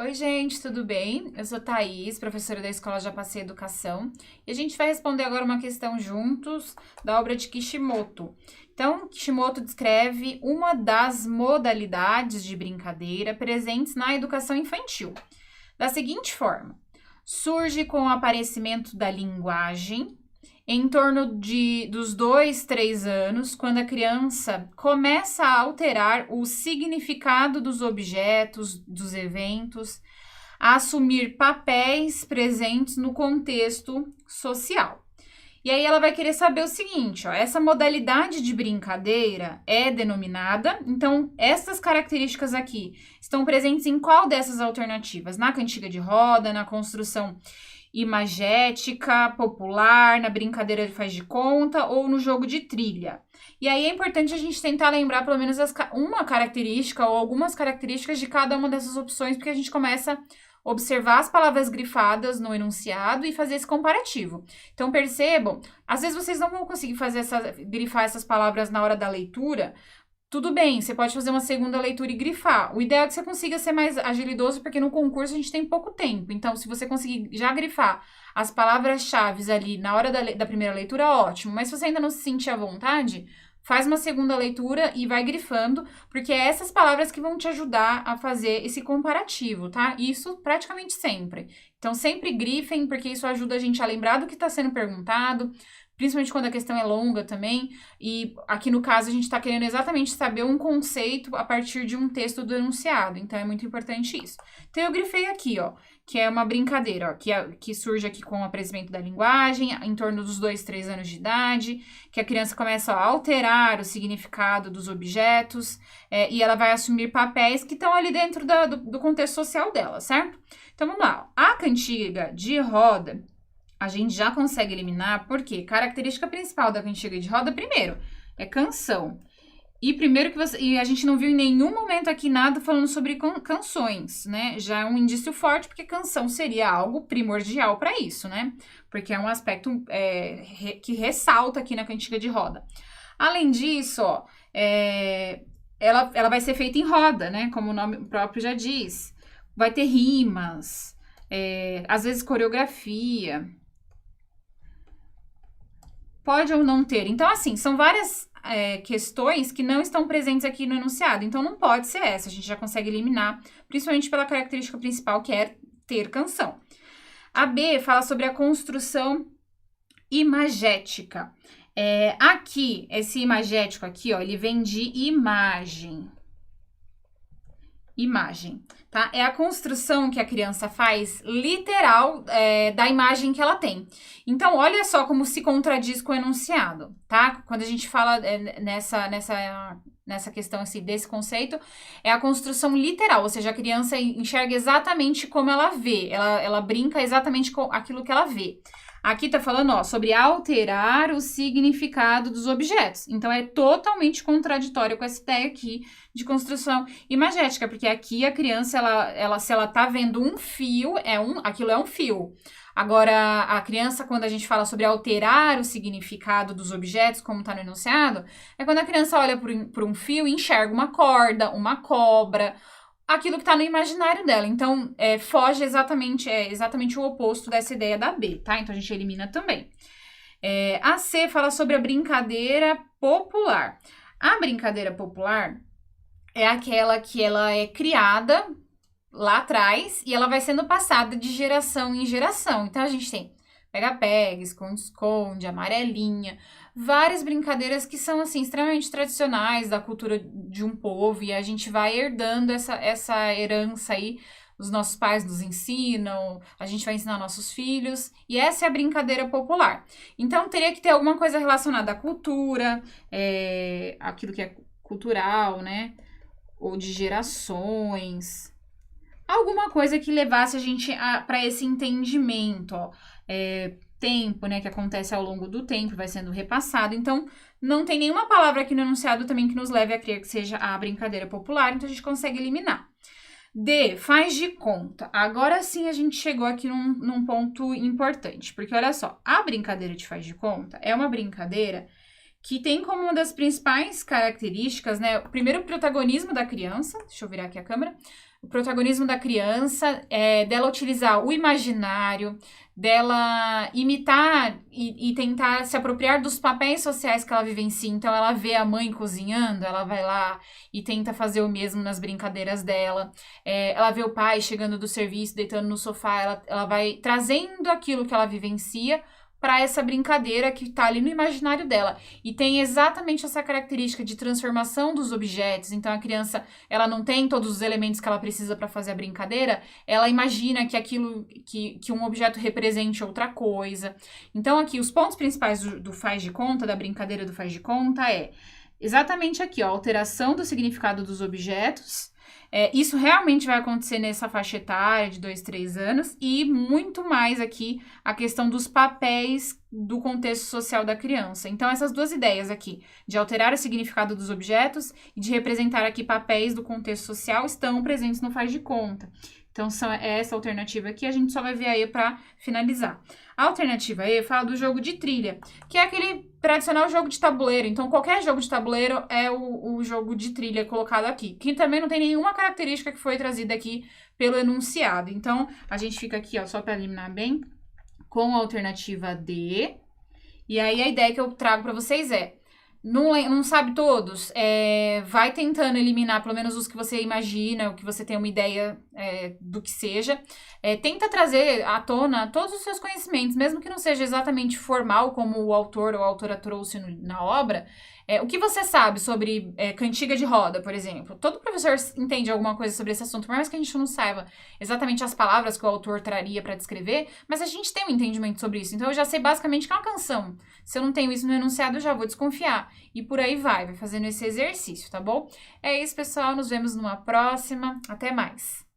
Oi, gente, tudo bem? Eu sou Thaís, professora da Escola Já Passei Educação, e a gente vai responder agora uma questão juntos da obra de Kishimoto. Então, Kishimoto descreve uma das modalidades de brincadeira presentes na educação infantil, da seguinte forma: surge com o aparecimento da linguagem em torno dos 2, 3 anos, quando a criança começa a alterar o significado dos objetos, dos eventos, a assumir papéis presentes no contexto social. E aí ela vai querer saber o seguinte, ó, essa modalidade de brincadeira é denominada, então essas características aqui estão presentes em qual dessas alternativas? Na cantiga de roda, na construção imagética, popular, na brincadeira de faz de conta ou no jogo de trilha. E aí é importante a gente tentar lembrar pelo menos uma característica ou algumas características de cada uma dessas opções, porque a gente começa a observar as palavras grifadas no enunciado e fazer esse comparativo. Então percebam, às vezes vocês não vão conseguir grifar essas palavras na hora da leitura. Tudo bem, você pode fazer uma segunda leitura e grifar. O ideal é que você consiga ser mais agilidoso, porque no concurso a gente tem pouco tempo. Então, se você conseguir já grifar as palavras-chave ali na hora da primeira leitura, ótimo. Mas se você ainda não se sentir à vontade, faz uma segunda leitura e vai grifando, porque é essas palavras que vão te ajudar a fazer esse comparativo, tá? Isso praticamente sempre. Então, sempre grifem, porque isso ajuda a gente a lembrar do que está sendo perguntado, principalmente quando a questão é longa também, e aqui no caso a gente está querendo exatamente saber um conceito a partir de um texto do enunciado, então é muito importante isso. Então eu grifei aqui, ó, que é uma brincadeira, ó, que surge aqui com o aparecimento da linguagem, em torno dos 2, 3 anos de idade, que a criança começa a alterar o significado dos objetos, e ela vai assumir papéis que estão ali dentro do contexto social dela, certo? Então vamos lá, a cantiga de roda, a gente já consegue eliminar, porque característica principal da cantiga de roda, primeiro, é canção. E a gente não viu em nenhum momento aqui nada falando sobre canções, né? Já é um indício forte, porque canção seria algo primordial para isso, né? Porque é um aspecto que ressalta aqui na cantiga de roda. Além disso, ó, ela vai ser feita em roda, né? Como o nome próprio já diz. Vai ter rimas, às vezes coreografia. Pode ou não ter. Então, assim, são várias questões que não estão presentes aqui no enunciado. Então, não pode ser essa. A gente já consegue eliminar, principalmente pela característica principal, que é ter canção. A B fala sobre a construção imagética. Aqui, esse imagético aqui, ó, ele vem de imagem. Imagem, tá? É a construção que a criança faz literal da imagem que ela tem. Então, olha só como se contradiz com o enunciado, tá? Quando a gente fala nessa questão assim, desse conceito, é a construção literal, ou seja, a criança enxerga exatamente como ela vê, ela brinca exatamente com aquilo que ela vê. Aqui tá falando, ó, sobre alterar o significado dos objetos. Então, é totalmente contraditório com essa ideia aqui de construção imagética, porque aqui a criança, se ela tá vendo um fio, aquilo é um fio. Agora, a criança, quando a gente fala sobre alterar o significado dos objetos, como tá no enunciado, é quando a criança olha por um fio e enxerga uma corda, uma cobra, aquilo que está no imaginário dela. Então, foge exatamente o oposto dessa ideia da B, tá? Então, a gente elimina também. A C fala sobre a brincadeira popular. A brincadeira popular é aquela que ela é criada lá atrás e ela vai sendo passada de geração em geração. Então, a gente tem pega-pega, esconde-esconde, amarelinha, várias brincadeiras que são, assim, extremamente tradicionais da cultura de um povo, e a gente vai herdando essa herança aí, os nossos pais nos ensinam, a gente vai ensinar nossos filhos, e essa é a brincadeira popular. Então, teria que ter alguma coisa relacionada à cultura, aquilo que é cultural, né, ou de gerações, alguma coisa que levasse a gente para esse entendimento, ó, tempo, né, que acontece ao longo do tempo, vai sendo repassado. Então, não tem nenhuma palavra aqui no enunciado também que nos leve a crer que seja a brincadeira popular, então a gente consegue eliminar. D, faz de conta. Agora sim a gente chegou aqui num ponto importante, porque olha só, a brincadeira de faz de conta é uma brincadeira que tem como uma das principais características, né, primeiro o protagonismo da criança, deixa eu virar aqui a câmera, o protagonismo da criança, dela utilizar o imaginário, dela imitar e tentar se apropriar dos papéis sociais que ela vivencia. Então, ela vê a mãe cozinhando, ela vai lá e tenta fazer o mesmo nas brincadeiras dela. Ela vê o pai chegando do serviço, deitando no sofá, ela vai trazendo aquilo que ela vivencia para essa brincadeira que tá ali no imaginário dela. E tem exatamente essa característica de transformação dos objetos. Então, a criança, ela não tem todos os elementos que ela precisa para fazer a brincadeira, ela imagina que aquilo, que um objeto represente outra coisa. Então, aqui, os pontos principais do faz de conta, da brincadeira do faz de conta, exatamente aqui, ó, a alteração do significado dos objetos. Isso realmente vai acontecer nessa faixa etária de 2, 3 anos e muito mais aqui a questão dos papéis do contexto social da criança. Então, essas duas ideias aqui, de alterar o significado dos objetos e de representar aqui papéis do contexto social, estão presentes no faz de conta. Então, essa alternativa aqui, a gente só vai ver aí para finalizar. A alternativa E fala do jogo de trilha, que é aquele tradicional jogo de tabuleiro. Então, qualquer jogo de tabuleiro é o jogo de trilha colocado aqui, que também não tem nenhuma característica que foi trazida aqui pelo enunciado. Então, a gente fica aqui, ó, só para eliminar bem, com a alternativa D. E aí, a ideia que eu trago para vocês não sabe todos, vai tentando eliminar pelo menos os que você imagina, o que você tem uma ideia do que seja. Tenta trazer à tona todos os seus conhecimentos, mesmo que não seja exatamente formal, como o autor ou a autora trouxe na obra. O que você sabe sobre cantiga de roda, por exemplo? Todo professor entende alguma coisa sobre esse assunto, por mais que a gente não saiba exatamente as palavras que o autor traria para descrever, mas a gente tem um entendimento sobre isso. Então, eu já sei basicamente que é uma canção. Se eu não tenho isso no enunciado, eu já vou desconfiar. E por aí vai fazendo esse exercício, tá bom? É isso, pessoal. Nos vemos numa próxima. Até mais!